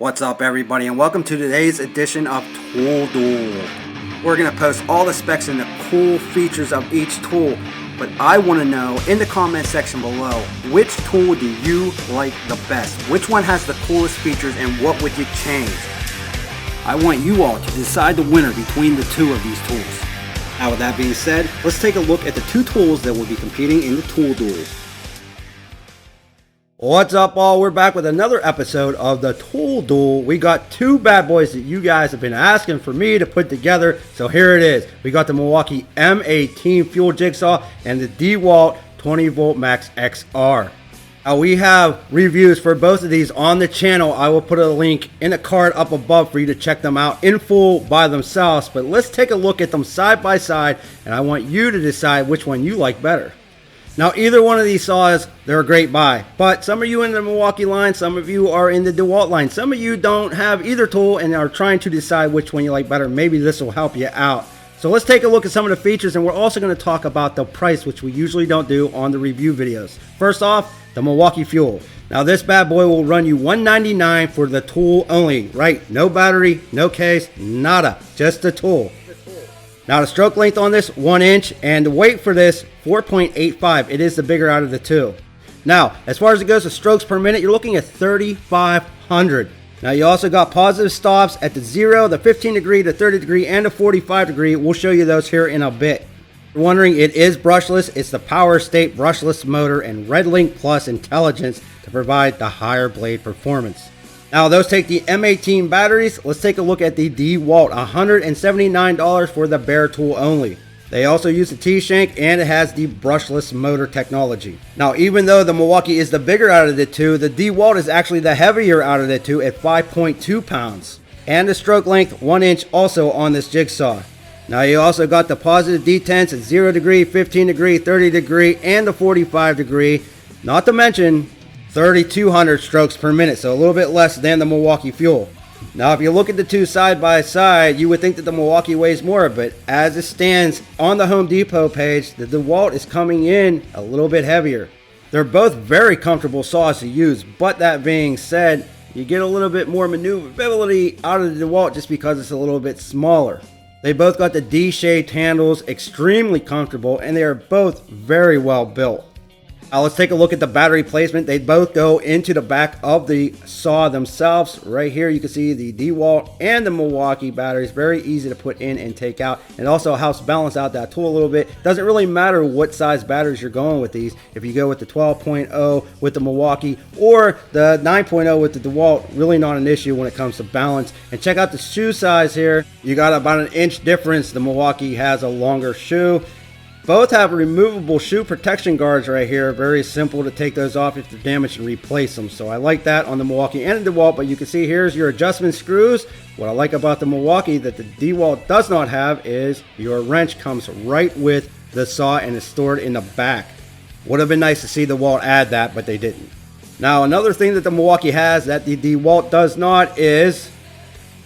What's up everybody, and welcome to today's edition of Tool Duel. We're going to post all the specs and the cool features of each tool, but I want to know in the comment section below, which tool do you like the best? Which one has the coolest features and what would you change? I want you all to decide the winner between the two of these tools. Now with that being said, let's take a look at the two tools that will be competing in the Tool Duel. What's up all, we're back with another episode of the Tool Duel. We got two bad boys that you guys have been asking for me to put together, so here it is. We got the Milwaukee M18 fuel jigsaw and the Dewalt 20 volt max XR. Now we have reviews for both of these on the channel. I will put a link in the card up above for you to check them out in full by themselves, but let's take a look at them side by side and I want you to decide which one you like better. Now either one of these saws, they're a great buy, but some of you in the Milwaukee line, some of you are in the Dewalt line, some of you don't have either tool and are trying to decide which one you like better. Maybe this will help you out. So let's take a look at some of the features, and we're also going to talk about the price, which we usually don't do on the review videos. First off, the Milwaukee Fuel. Now this bad boy will run you $199 for the tool only, right? No battery, no case, nada, just the tool. Now the stroke length on this, 1 inch, and the weight for this, 4.85. It is the bigger out of the two. Now, as far as it goes to strokes per minute, you're looking at 3,500. Now you also got positive stops at the 0, the 15 degree, the 30 degree, and the 45 degree. We'll show you those here in a bit. You're wondering, it is brushless. It's the Power State brushless motor and RedLink Plus intelligence to provide the higher blade performance. Now those take the M18 batteries. Let's take a look at the Dewalt, $179 for the bare tool only. They also use the T-shank and it has the brushless motor technology. Now even though the Milwaukee is the bigger out of the two, the Dewalt is actually the heavier out of the two at 5.2 pounds. And the stroke length, 1 inch also on this jigsaw. Now you also got the positive detents at 0 degree, 15 degree, 30 degree, and the 45 degree. Not to mention 3,200 strokes per minute, so a little bit less than the Milwaukee Fuel. Now if you look at the two side by side, you would think that the Milwaukee weighs more, but as it stands on the Home Depot page, the Dewalt is coming in a little bit heavier. They're both very comfortable saws to use, but that being said, you get a little bit more maneuverability out of the Dewalt just because it's a little bit smaller. They both got the D-shaped handles, extremely comfortable, and they are both very well built. Now let's take a look at the battery placement. They both go into the back of the saw themselves. Right here you can see the Dewalt and the Milwaukee batteries. Very easy to put in and take out. And also helps balance out that tool a little bit. Doesn't really matter what size batteries you're going with these. If you go with the 12.0 with the Milwaukee or the 9.0 with the Dewalt, really not an issue when it comes to balance. And check out the shoe size here. You got about an inch difference. The Milwaukee has a longer shoe. Both have removable shoe protection guards right here. Very simple to take those off if they're damaged and replace them. So I like that on the Milwaukee and the Dewalt, but you can see here's your adjustment screws. What I like about the Milwaukee that the Dewalt does not have is your wrench comes right with the saw and is stored in the back. Would have been nice to see the Dewalt add that, but they didn't. Now another thing that the Milwaukee has that the Dewalt does not is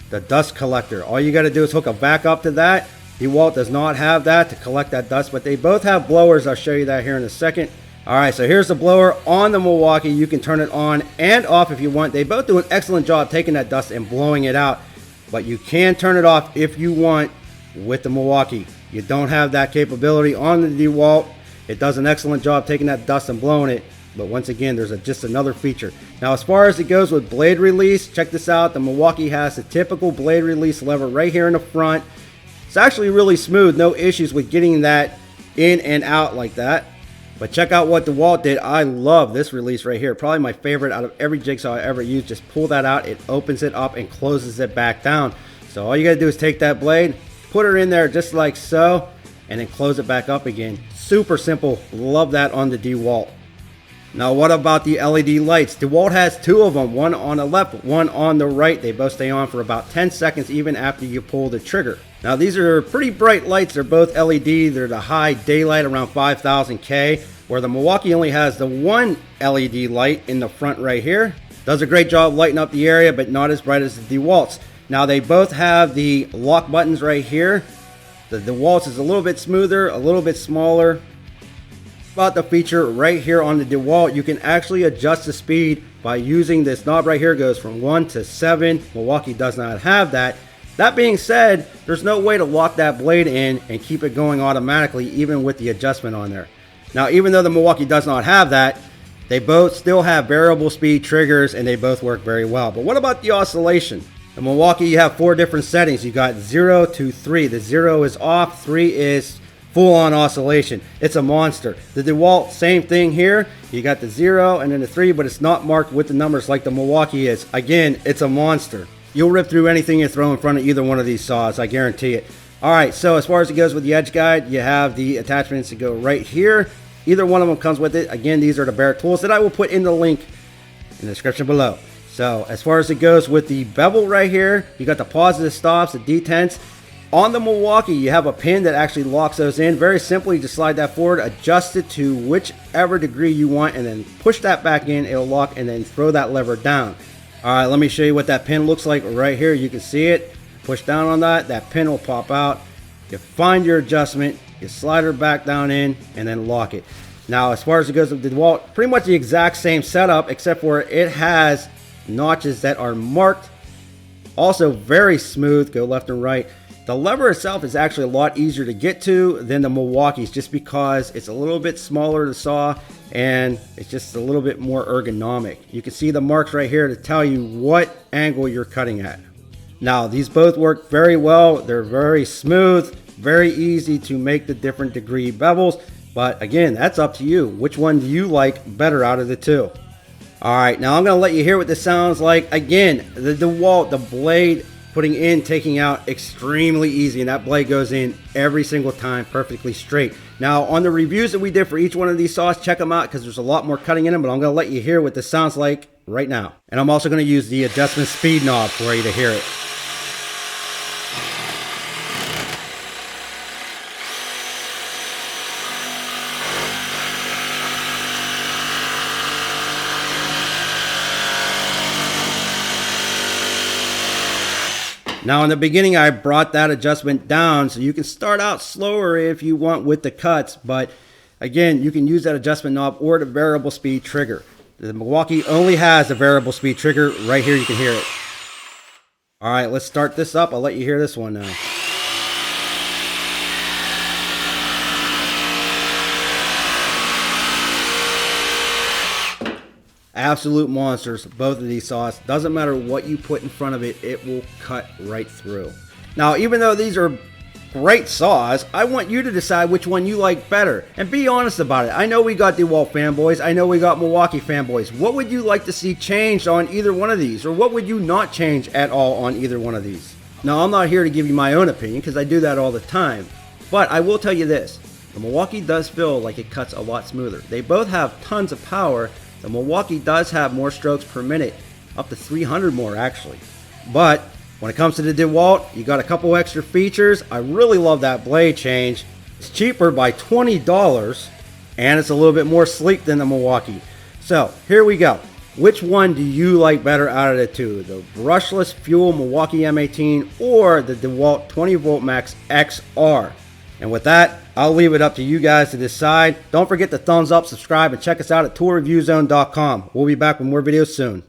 the dust collector. All you got to do is hook a vac up to that. Dewalt does not have that to collect that dust, but they both have blowers. I'll show you that here in a second. Alright, so here's the blower on the Milwaukee. You can turn it on and off if you want. They both do an excellent job taking that dust and blowing it out, but you can turn it off if you want with the Milwaukee. You don't have that capability on the Dewalt. It does an excellent job taking that dust and blowing it, but once again, there's just another feature. Now as far as it goes with blade release, check this out. The Milwaukee has the typical blade release lever right here in the front. It's actually really smooth, no issues with getting that in and out like that. But check out what Dewalt did. I love this release right here. Probably my favorite out of every jigsaw I ever used. Just pull that out, it opens it up and closes it back down. So all you gotta do is take that blade, put her in there just like so, and then close it back up again. Super simple, love that on the Dewalt. Now what about the LED lights? Dewalt has two of them, one on the left, one on the right. They both stay on for about 10 seconds even after you pull the trigger. Now these are pretty bright lights. They're both LED. They're the high daylight around 5000 K, where the Milwaukee only has the one LED light in the front right here. Does a great job lighting up the area, but not as bright as the Dewalt's. Now they both have the lock buttons right here. The Dewalt's is a little bit smoother, a little bit smaller. About the feature right here on the Dewalt, you can actually adjust the speed by using this knob right here. It goes from 1 to 7. Milwaukee does not have that. That being said, there's no way to lock that blade in and keep it going automatically, even with the adjustment on there. Now, even though the Milwaukee does not have that, they both still have variable speed triggers and they both work very well. But what about the oscillation? The Milwaukee, you have 4 different settings. You got 0 to 3. The 0 is off, 3 is full-on oscillation. It's a monster. The Dewalt, same thing here. You got the 0 and then the 3, but it's not marked with the numbers like the Milwaukee is. Again, it's a monster. You'll rip through anything you throw in front of either one of these saws, I guarantee it. Alright, so as far as it goes with the edge guide, you have the attachments that go right here. Either one of them comes with it. Again, these are the bare tools that I will put in the link in the description below. So as far as it goes with the bevel right here, you got the positive stops, the detents. On the Milwaukee, you have a pin that actually locks those in. Very simply, just slide that forward, adjust it to whichever degree you want, and then push that back in. It'll lock, and then throw that lever down. All right, let me show you what that pin looks like right here. You can see it. Push down on that. That pin will pop out. You find your adjustment. You slide her back down in, and then lock it. Now, as far as it goes with the Dewalt, pretty much the exact same setup, except for it has notches that are marked. Also very smooth. Go left and right. The lever itself is actually a lot easier to get to than the Milwaukee's, just because it's a little bit smaller to saw and it's just a little bit more ergonomic. You can see the marks right here to tell you what angle you're cutting at. Now, these both work very well. They're very smooth, very easy to make the different degree bevels. But again, that's up to you. Which one do you like better out of the two? All right, now I'm going to let you hear what this sounds like. Again, the Dewalt, the blade putting in, taking out, extremely easy, and that blade goes in every single time perfectly straight. Now, on the reviews that we did for each one of these saws, check them out because there's a lot more cutting in them, but I'm going to let you hear what this sounds like right now. And I'm also going to use the adjustment speed knob for you to hear it. Now in the beginning I brought that adjustment down so you can start out slower if you want with the cuts, but again you can use that adjustment knob or the variable speed trigger. The Milwaukee only has a variable speed trigger. Right here you can hear it. Alright, let's start this up. I'll let you hear this one now. Absolute monsters, both of these saws. Doesn't matter what you put in front of it, it will cut right through. Now, even though these are great saws, I want you to decide which one you like better. And be honest about it. I know we got Dewalt fanboys. I know we got Milwaukee fanboys. What would you like to see changed on either one of these? Or what would you not change at all on either one of these? Now, I'm not here to give you my own opinion because I do that all the time. But I will tell you this. The Milwaukee does feel like it cuts a lot smoother. They both have tons of power. The Milwaukee does have more strokes per minute, up to 300 more actually. But when it comes to the Dewalt, you got a couple extra features. I really love that blade change. It's cheaper by $20 and it's a little bit more sleek than the Milwaukee. So here we go. Which one do you like better out of the two? The brushless fuel Milwaukee M18 or the Dewalt 20 volt max XR? And with that, I'll leave it up to you guys to decide. Don't forget to thumbs up, subscribe, and check us out at toolreviewzone.com. We'll be back with more videos soon.